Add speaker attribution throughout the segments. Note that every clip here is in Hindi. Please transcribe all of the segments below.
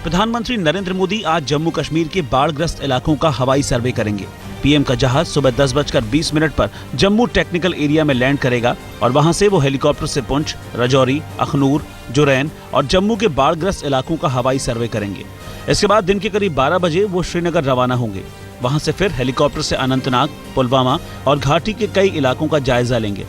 Speaker 1: प्रधानमंत्री नरेंद्र मोदी आज जम्मू कश्मीर के बाढ़ग्रस्त इलाकों का हवाई सर्वे करेंगे। पीएम का जहाज सुबह 10:20 पर जम्मू टेक्निकल एरिया में लैंड करेगा और वहां से वो हेलीकॉप्टर से पुंछ, राजौरी, अखनूर, जुरैन और जम्मू के बाढ़ग्रस्त इलाकों का हवाई सर्वे करेंगे। इसके बाद दिन के करीब 12 बजे वो श्रीनगर रवाना होंगे। वहां से फिर हेलीकॉप्टर से अनंतनाग, पुलवामा और घाटी के कई इलाकों का जायजा लेंगे।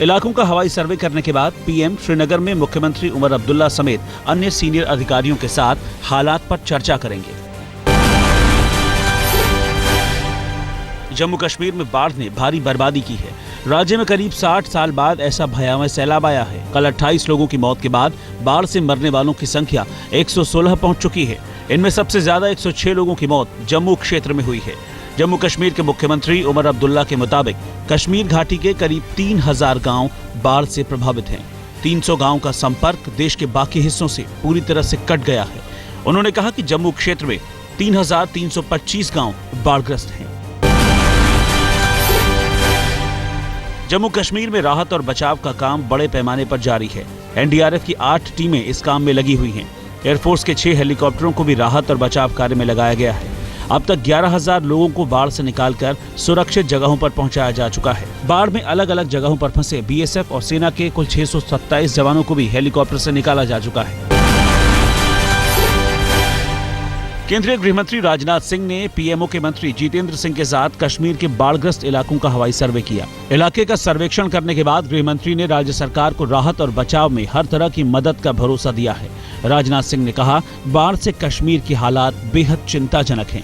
Speaker 1: इलाकों का हवाई सर्वे करने के बाद पीएम श्रीनगर में मुख्यमंत्री उमर अब्दुल्ला समेत अन्य सीनियर अधिकारियों के साथ हालात पर चर्चा करेंगे। जम्मू कश्मीर में बाढ़ ने भारी बर्बादी की है। राज्य में करीब 60 साल बाद ऐसा भयावह सैलाब आया है। कल 28 लोगों की मौत के बाद बाढ़ से मरने वालों की संख्या 116 पहुंच चुकी है। इनमें सबसे ज्यादा 106 लोगों की मौत जम्मू क्षेत्र में हुई है। जम्मू कश्मीर के मुख्यमंत्री उमर अब्दुल्ला के मुताबिक कश्मीर घाटी के करीब 3000 गांव बाढ़ से प्रभावित हैं। 300 गांव का संपर्क देश के बाकी हिस्सों से पूरी तरह से कट गया है। उन्होंने कहा कि जम्मू क्षेत्र में 3325 गांव बाढ़ग्रस्त हैं। जम्मू कश्मीर में राहत और बचाव का काम बड़े पैमाने पर जारी है। एनडीआरएफ की 8 टीमें इस काम में लगी हुई हैं। एयरफोर्स के 6 हेलीकॉप्टरों को भी राहत और बचाव कार्य में लगाया गया है। अब तक 11,000 लोगों को बाढ़ से निकालकर सुरक्षित जगहों पर पहुंचाया जा चुका है। बाढ़ में अलग अलग जगहों पर फंसे बीएसएफ और सेना के कुल 627 जवानों को भी हेलीकॉप्टर से निकाला जा चुका है। केंद्रीय गृह मंत्री राजनाथ सिंह ने पीएमओ के मंत्री जितेंद्र सिंह के साथ कश्मीर के बाढ़ग्रस्त इलाकों का हवाई सर्वे किया। इलाके का सर्वेक्षण करने के बाद गृह मंत्री ने राज्य सरकार को राहत और बचाव में हर तरह की मदद का भरोसा दिया है। राजनाथ सिंह ने कहा, बाढ़ से कश्मीर की हालात बेहद चिंताजनक हैं।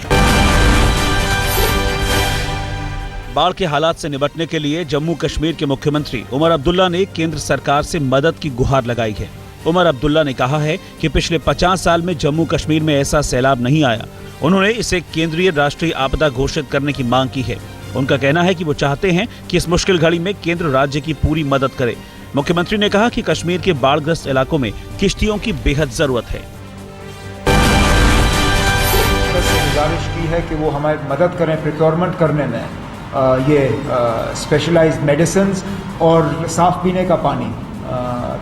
Speaker 1: बाढ़ के हालात से निपटने के लिए जम्मू कश्मीर के मुख्यमंत्री उमर अब्दुल्ला ने केंद्र सरकार से मदद की गुहार लगाई है। उमर अब्दुल्ला ने कहा है कि पिछले 50 साल में जम्मू कश्मीर में ऐसा सैलाब नहीं आया। उन्होंने इसे केंद्रीय राष्ट्रीय आपदा घोषित करने की मांग की है। उनका कहना है कि वो चाहते हैं कि इस मुश्किल घड़ी में केंद्र राज्य की पूरी मदद करे। मुख्यमंत्री ने कहा कि कश्मीर के बाढ़ग्रस्त इलाकों में किश्तियों की बेहद जरूरत है।
Speaker 2: गुजारिश की है कि वो हमारी मदद करें प्रिक्योरमेंट करने में, ये स्पेशलाइज्ड मेडिसिन और साफ पीने का पानी,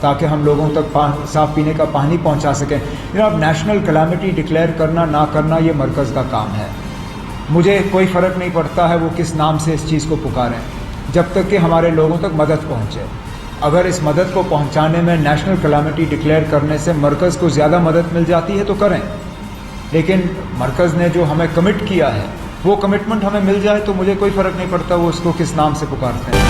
Speaker 2: ताकि हम लोगों तक साफ पीने का पानी पहुंचा सकें। अब नेशनल कैलामिटी डिक्लेयर करना ना करना ये मरकज़ का काम है। मुझे कोई फ़र्क नहीं पड़ता है वो किस नाम से इस चीज़ को पुकारें, जब तक कि हमारे लोगों तक मदद पहुंचे। अगर इस मदद को पहुंचाने में नेशनल कैलामिटी डिक्लेयर करने से मरकज़ को ज़्यादा मदद मिल जाती है तो करें, लेकिन मरकज़ ने जो हमें कमिट किया है वो कमिटमेंट हमें मिल जाए तो मुझे कोई फ़र्क नहीं पड़ता वो उसको किस नाम से पुकारते हैं।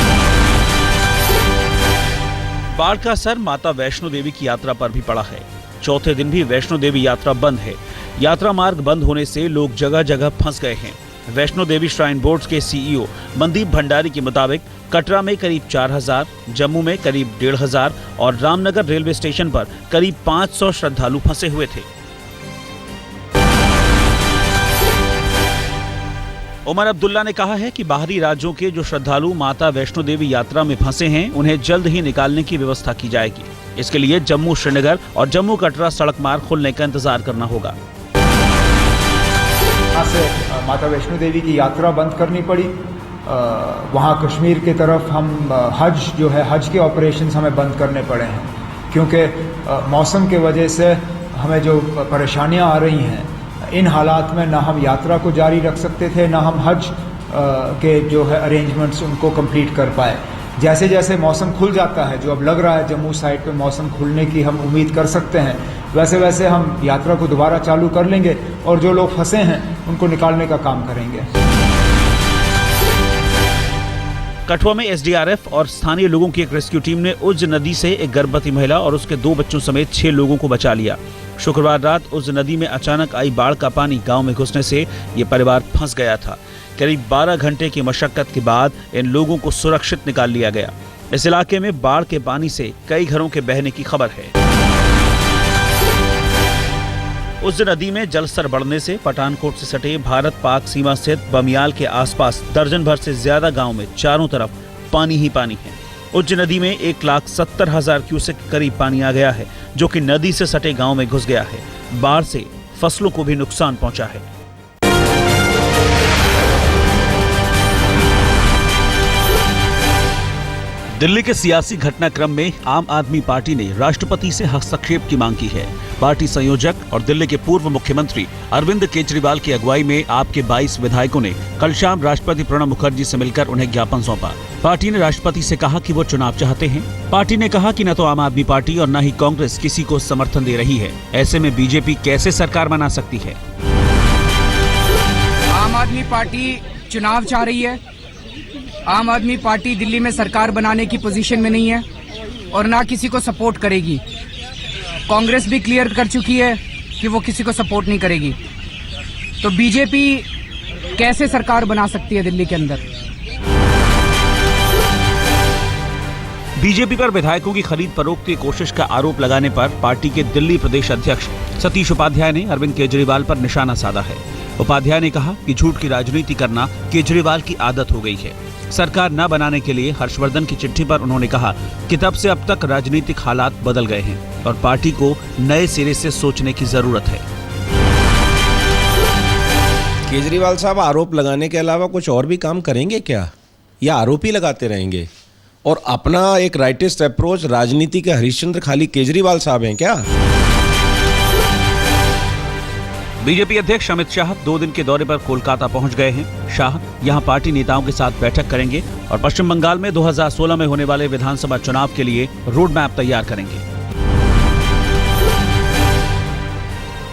Speaker 1: बाढ़ का असर माता वैष्णो देवी की यात्रा पर भी पड़ा है। चौथे दिन भी वैष्णो देवी यात्रा बंद है। यात्रा मार्ग बंद होने से लोग जगह जगह फंस गए हैं। वैष्णो देवी श्राइन बोर्ड के सीईओ मनदीप भंडारी के मुताबिक कटरा में करीब 4000, जम्मू में करीब 1500 और रामनगर रेलवे स्टेशन पर करीब 500 श्रद्धालु फंसे हुए थे। उमर अब्दुल्ला ने कहा है कि बाहरी राज्यों के जो श्रद्धालु माता वैष्णो देवी यात्रा में फंसे हैं, उन्हें जल्द ही निकालने की व्यवस्था की जाएगी। इसके लिए जम्मू श्रीनगर और जम्मू कटरा सड़क मार्ग खुलने का इंतजार करना होगा।
Speaker 2: यहाँ से माता वैष्णो देवी की यात्रा बंद करनी पड़ी। वहाँ कश्मीर की तरफ हम हज जो है, हज के ऑपरेशंस हमें बंद करने पड़े हैं, क्योंकि मौसम की वजह से हमें जो परेशानियाँ आ रही हैं, इन हालात में ना हम यात्रा को जारी रख सकते थे, ना हम हज के जो है अरेंजमेंट्स उनको कंप्लीट कर पाए। जैसे जैसे मौसम खुल जाता है, जो अब लग रहा है जम्मू साइड पे मौसम खुलने की हम उम्मीद कर सकते हैं, वैसे वैसे हम यात्रा को दोबारा चालू कर लेंगे और जो लोग फंसे हैं उनको निकालने का काम करेंगे।
Speaker 1: कठुआ में एसडीआरएफ और स्थानीय लोगों की एक रेस्क्यू टीम ने उज नदी से एक गर्भवती महिला और उसके 2 बच्चों समेत 6 लोगों को बचा लिया। शुक्रवार रात उज नदी में अचानक आई बाढ़ का पानी गांव में घुसने से ये परिवार फंस गया था। करीब 12 घंटे की मशक्कत के बाद इन लोगों को सुरक्षित निकाल लिया गया। इस इलाके में बाढ़ के पानी से कई घरों के बहने की खबर है। उस नदी में जलस्तर बढ़ने से पठानकोट से सटे भारत पाक सीमा स्थित बमियाल के आसपास दर्जन भर से ज्यादा गांव में चारों तरफ पानी ही पानी है। उज्ज नदी में 1,70,000 क्यूसेक के करीब पानी आ गया है, जो कि नदी से सटे गांव में घुस गया है। बाढ़ से फसलों को भी नुकसान पहुंचा है। दिल्ली के सियासी घटनाक्रम में आम आदमी पार्टी ने राष्ट्रपति से हस्तक्षेप की मांग की है। पार्टी संयोजक और दिल्ली के पूर्व मुख्यमंत्री अरविंद केजरीवाल की अगुवाई में आपके 22 विधायकों ने कल शाम राष्ट्रपति प्रणब मुखर्जी से मिलकर उन्हें ज्ञापन सौंपा। पार्टी ने राष्ट्रपति से कहा कि वो चुनाव चाहते हैं। पार्टी ने कहा कि न तो आम आदमी पार्टी और न ही कांग्रेस किसी को समर्थन दे रही है। ऐसे में बीजेपी कैसे सरकार बना सकती है?
Speaker 3: आम आदमी पार्टी चुनाव चाह रही है। आम आदमी पार्टी दिल्ली में सरकार बनाने की पोजीशन में नहीं है और ना किसी को सपोर्ट करेगी। कांग्रेस भी क्लियर कर चुकी है कि वो किसी को सपोर्ट नहीं करेगी। तो बीजेपी कैसे सरकार बना सकती है दिल्ली के अंदर?
Speaker 1: बीजेपी पर विधायकों की खरीद फरोख्त की कोशिश का आरोप लगाने पर पार्टी के दिल्ली प्रदेश अध्यक्ष सतीश उपाध्याय ने अरविंद केजरीवाल पर निशाना साधा है। उपाध्याय ने कहा कि झूठ की राजनीति करना केजरीवाल की आदत हो गई है। सरकार न बनाने के लिए हर्षवर्धन की चिट्ठी पर उन्होंने कहा कि तब से अब तक राजनीतिक हालात बदल गए हैं और पार्टी को नए सिरे से सोचने की जरूरत है।
Speaker 4: केजरीवाल साहब आरोप लगाने के अलावा कुछ और भी काम करेंगे क्या, या आरोप ही लगाते रहेंगे? और अपना एक राइटिस्ट अप्रोच राजनीति के हरिश्चंद्र खाली केजरीवाल साहब हैं क्या?
Speaker 1: बीजेपी अध्यक्ष अमित शाह 2 दिन के दौरे पर कोलकाता पहुंच गए हैं। शाह यहां पार्टी नेताओं के साथ बैठक करेंगे और पश्चिम बंगाल में 2016 में होने वाले विधानसभा चुनाव के लिए रोड मैप तैयार करेंगे।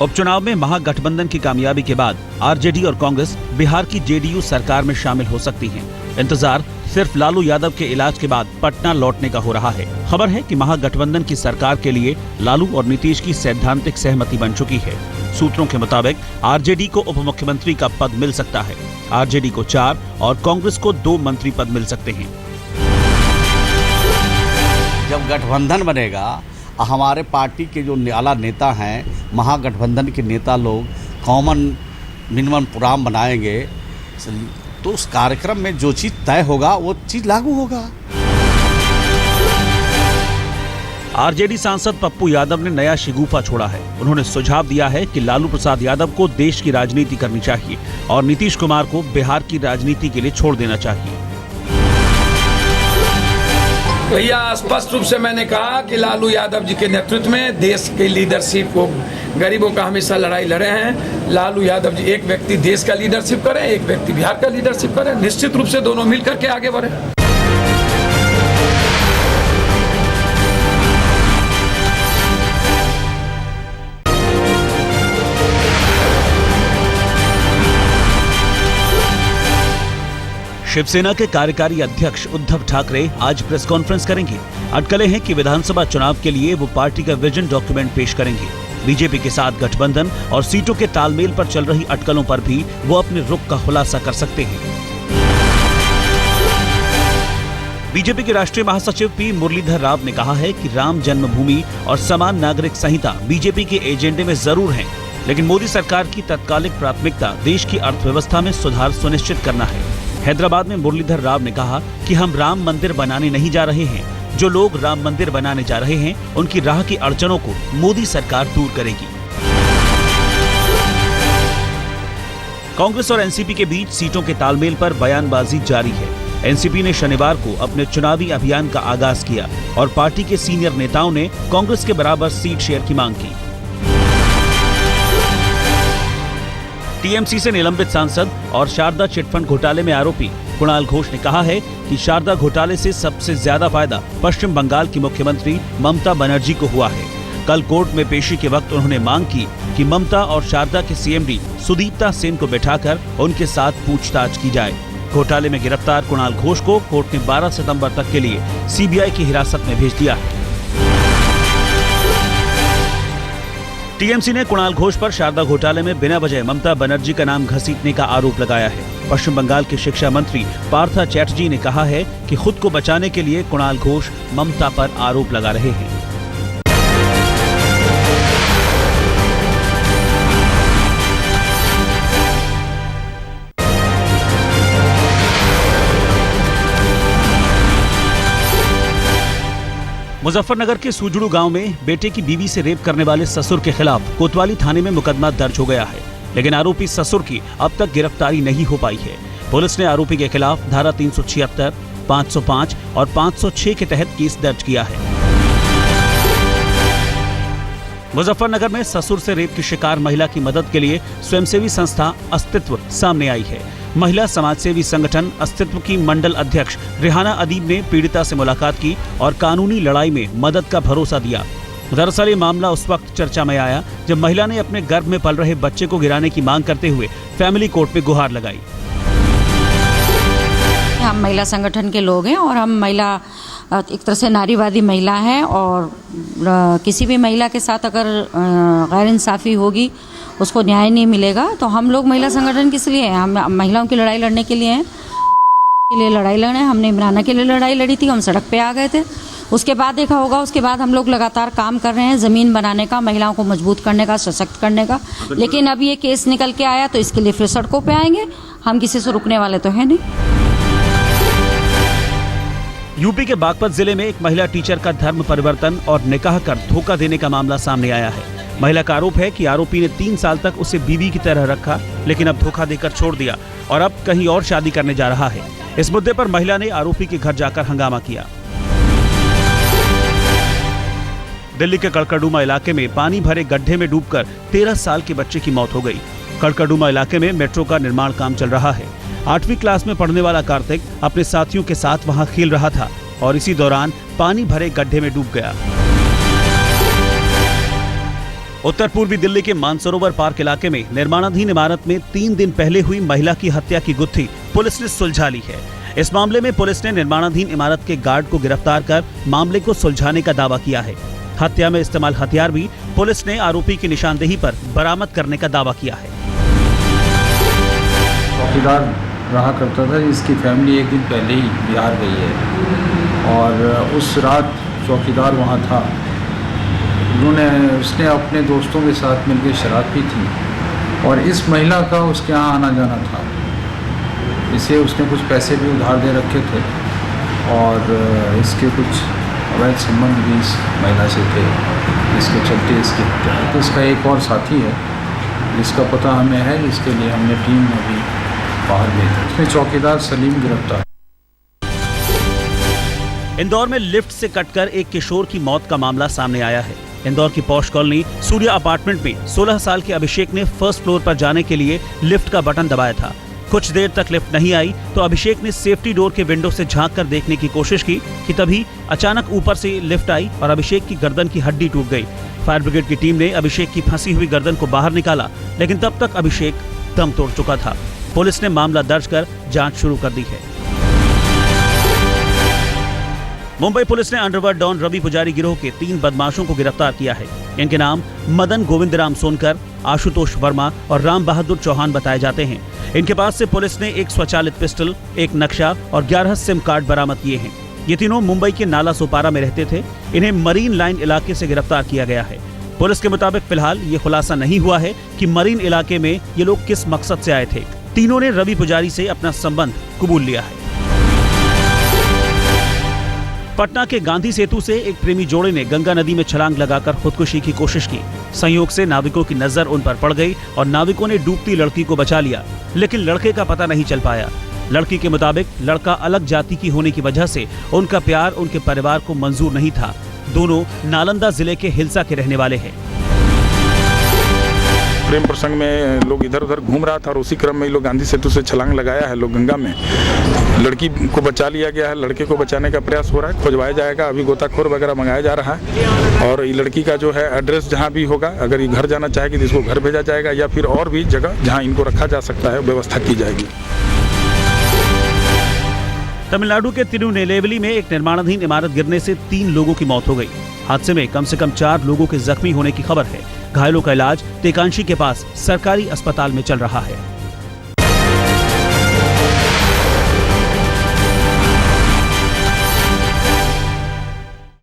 Speaker 1: उपचुनाव में महागठबंधन की कामयाबी के बाद आरजेडी और कांग्रेस बिहार की जेडीयू सरकार में शामिल हो सकती हैं। इंतजार सिर्फ लालू यादव के इलाज के बाद पटना लौटने का हो रहा है। खबर है कि महागठबंधन की सरकार के लिए लालू और नीतीश की सैद्धांतिक सहमति बन चुकी है। सूत्रों के मुताबिक आरजेडी को उप मुख्यमंत्री का पद मिल सकता है। आरजेडी को 4 और कांग्रेस को 2 मंत्री पद मिल सकते हैं।
Speaker 5: जब गठबंधन बनेगा, हमारे पार्टी के जो आला नेता हैं, महागठबंधन के नेता लोग कॉमन मिनिमम प्रोग्राम बनाएंगे, तो उस कार्यक्रम में जो चीज तय होगा वो चीज लागू होगा।
Speaker 1: आरजेडी सांसद पप्पू यादव ने नया शिगुफा छोड़ा है। उन्होंने सुझाव दिया है कि लालू प्रसाद यादव को देश की राजनीति करनी चाहिए और नीतीश कुमार को बिहार की राजनीति के लिए छोड़ देना चाहिए।
Speaker 6: भैया स्पष्ट रूप से मैंने कहा कि लालू यादव जी के नेतृत्व में देश की लीडरशिप को, गरीबों का हमेशा लड़ाई लड़े हैं। लालू यादव जी एक व्यक्ति देश का लीडरशिप करें, एक व्यक्ति बिहार का लीडरशिप करें, निश्चित रूप से दोनों मिलकर के आगे बढ़े।
Speaker 1: शिवसेना के कार्यकारी अध्यक्ष उद्धव ठाकरे आज प्रेस कॉन्फ्रेंस करेंगे। अटकलें हैं कि विधानसभा चुनाव के लिए वो पार्टी का विजन डॉक्यूमेंट पेश करेंगे। बीजेपी के साथ गठबंधन और सीटों के तालमेल पर चल रही अटकलों पर भी वो अपने रुख का खुलासा कर सकते हैं। बीजेपी के राष्ट्रीय महासचिव पी मुरलीधर राव ने कहा है कि राम जन्मभूमि और समान नागरिक संहिता बीजेपी के एजेंडे में जरूर है, लेकिन मोदी सरकार की तत्कालिक प्राथमिकता देश की अर्थव्यवस्था में सुधार सुनिश्चित करना है। हैदराबाद में मुरलीधर राव ने कहा कि हम राम मंदिर बनाने नहीं जा रहे हैं। जो लोग राम मंदिर बनाने जा रहे हैं, उनकी राह की अड़चनों को मोदी सरकार दूर करेगी। कांग्रेस और एनसीपी के बीच सीटों के तालमेल पर बयानबाजी जारी है। एनसीपी ने शनिवार को अपने चुनावी अभियान का आगाज किया और पार्टी के सीनियर नेताओं ने कांग्रेस के बराबर सीट शेयर की मांग की। टीएमसी से निलंबित सांसद और शारदा चिटफंड घोटाले में आरोपी कुणाल घोष ने कहा है कि शारदा घोटाले से सबसे ज्यादा फायदा पश्चिम बंगाल की मुख्यमंत्री ममता बनर्जी को हुआ है। कल कोर्ट में पेशी के वक्त उन्होंने मांग की कि ममता और शारदा के सीएमडी सुदीप्ता सेन को बैठाकर उनके साथ पूछताछ की जाए। घोटाले में गिरफ्तार कुणाल घोष को कोर्ट ने 12 सितंबर तक के लिए सीबीआई की हिरासत में भेज दिया है। टीएमसी ने कुणाल घोष पर शारदा घोटाले में बिना वजह ममता बनर्जी का नाम घसीटने का आरोप लगाया है। पश्चिम बंगाल के शिक्षा मंत्री पार्था चैटर्जी ने कहा है कि खुद को बचाने के लिए कुणाल घोष ममता पर आरोप लगा रहे हैं। मुजफ्फरनगर के सुजड़ू गांव में बेटे की बीवी से रेप करने वाले ससुर के खिलाफ कोतवाली थाने में मुकदमा दर्ज हो गया है, लेकिन आरोपी ससुर की अब तक गिरफ्तारी नहीं हो पाई है। पुलिस ने आरोपी के खिलाफ धारा 376, 505 और 506 के तहत केस दर्ज किया है। मुजफ्फरनगर में ससुर से रेप की शिकार महिला की मदद के लिए स्वयंसेवी संस्था अस्तित्व सामने आई है। महिला समाजसेवी संगठन अस्तित्व की मंडल अध्यक्ष रिहाना अदीब ने पीड़िता से मुलाकात की और कानूनी लड़ाई में मदद का भरोसा दिया। दरअसल ये मामला उस वक्त चर्चा में आया जब महिला ने अपने गर्भ में पल रहे बच्चे को गिराने की मांग करते हुए फैमिली कोर्ट में गुहार लगाई।
Speaker 7: हम महिला संगठन के लोग हैं और हम महिला एक तरह से नारीवादी महिला हैं और किसी भी महिला के साथ अगर गैर इंसाफ़ी होगी उसको न्याय नहीं मिलेगा। तो हम लोग महिला संगठन किस लिए हैं? हम महिलाओं की लड़ाई लड़ने के लिए हैं, के लिए लड़ाई लड़े हैं। हमने इमराना के लिए लड़ाई लड़ी थी, हम सड़क पे आ गए थे। उसके बाद देखा होगा, उसके बाद हम लोग लगातार काम कर रहे हैं ज़मीन बनाने का, महिलाओं को मजबूत करने का, सशक्त करने का। लेकिन अब ये केस निकल के आया तो इसके लिए फिर सड़कों पे आएंगे। हम किसी से रुकने वाले तो हैं नहीं।
Speaker 1: यूपी के बागपत जिले में एक महिला टीचर का धर्म परिवर्तन और निकाह कर धोखा देने का मामला सामने आया है। महिला का आरोप है कि आरोपी ने 3 साल तक उसे बीवी की तरह रखा, लेकिन अब धोखा देकर छोड़ दिया और अब कहीं और शादी करने जा रहा है। इस मुद्दे पर महिला ने आरोपी के घर जाकर हंगामा किया। दिल्ली के कड़कड़डूमा इलाके में पानी भरे गड्ढे में डूबकर 13 साल के बच्चे की मौत हो गई। कड़कड़डूमा इलाके में मेट्रो का निर्माण काम चल रहा है। 8वीं क्लास में पढ़ने वाला कार्तिक अपने साथियों के साथ वहां खेल रहा था और इसी दौरान पानी भरे गड्ढे में डूब गया। उत्तर पूर्वी दिल्ली के मानसरोवर पार्क इलाके में निर्माणाधीन इमारत में 3 दिन पहले हुई महिला की हत्या की गुत्थी पुलिस ने सुलझा ली है। इस मामले में पुलिस ने निर्माणाधीन इमारत के गार्ड को गिरफ्तार कर मामले को सुलझाने का दावा किया है। हत्या में इस्तेमाल हथियार भी पुलिस ने आरोपी की निशानदेही पर बरामद करने का दावा किया है।
Speaker 8: चौकीदार रहा करता था, जिसकी फैमिली एक दिन पहले ही बिहार गई है और उस रात चौकीदार वहाँ था। उसने अपने दोस्तों के साथ मिलकर शराब पी थी और इस महिला का उसके यहाँ आना जाना था। इसे उसने कुछ पैसे भी उधार दे रखे थे और इसके कुछ अवैध संबंध भी इस महिला से थे, जिसके चलते इसकी हत्या। तो इसका एक और साथी है जिसका पता हमें है, जिसके लिए हमने टीम में भी बाहर भेजी। इसमें चौकीदार सलीम गिरफ्तार।
Speaker 1: इंदौर में लिफ्ट से कटकर एक किशोर की मौत का मामला सामने आया है। इंदौर की पॉश कॉलोनी सूर्या अपार्टमेंट में 16 साल के अभिषेक ने फर्स्ट फ्लोर पर जाने के लिए लिफ्ट का बटन दबाया था। कुछ देर तक लिफ्ट नहीं आई तो अभिषेक ने सेफ्टी डोर के विंडो से झांककर देखने की कोशिश की कि तभी अचानक ऊपर से लिफ्ट आई और अभिषेक की गर्दन की हड्डी टूट गई। फायर ब्रिगेड की टीम ने अभिषेक की फंसी हुई गर्दन को बाहर निकाला, लेकिन तब तक अभिषेक दम तोड़ चुका था। पुलिस ने मामला दर्ज कर जांच शुरू कर दी है। मुंबई पुलिस ने अंडरवर्ल्ड डॉन रवि पुजारी गिरोह के 3 बदमाशों को गिरफ्तार किया है। इनके नाम मदन गोविंदराम सोनकर, आशुतोष वर्मा और राम बहादुर चौहान बताए जाते हैं। इनके पास से पुलिस ने एक स्वचालित पिस्टल, एक नक्शा और 11 सिम कार्ड बरामद किए हैं। ये तीनों मुंबई के नाला सोपारा में रहते थे। इन्हें मरीन लाइन इलाके से गिरफ्तार किया गया है। पुलिस के मुताबिक फिलहाल ये खुलासा नहीं हुआ है कि मरीन इलाके में ये लोग किस मकसद से आए थे। तीनों ने रवि पुजारी से अपना संबंध कबूल लिया है। पटना के गांधी सेतु से एक प्रेमी जोड़े ने गंगा नदी में छलांग लगाकर खुदकुशी की कोशिश की। संयोग से नाविकों की नजर उन पर पड़ गई और नाविकों ने डूबती लड़की को बचा लिया, लेकिन लड़के का पता नहीं चल पाया। लड़की के मुताबिक लड़का अलग जाति की होने की वजह से उनका प्यार उनके परिवार को मंजूर नहीं था। दोनों नालंदा जिले के हिलसा के रहने वाले हैं।
Speaker 9: प्रेम प्रसंग में लोग इधर उधर घूम रहा था और उसी क्रम में लोग गांधी सेतु से छलांग लगाया है लोग गंगा में। लड़की को बचा लिया गया है, लड़के को बचाने का प्रयास हो रहा है, खोजवाया जाएगा। अभी गोताखोर वगैरह मंगाया जा रहा है और ये लड़की का जो है एड्रेस जहाँ भी होगा, अगर ये घर जाना चाहेगी तो इसको घर भेजा जाएगा या फिर और भी जगह जहाँ इनको रखा जा सकता है व्यवस्था की जाएगी।
Speaker 1: तमिलनाडु के तिरुनेलवेली में एक निर्माणाधीन इमारत गिरने से 3 लोगों की मौत हो गई। हादसे में कम से कम 4 लोगों के जख्मी होने की खबर है। घायलों का इलाज तेकांशी के पास सरकारी अस्पताल में चल रहा है।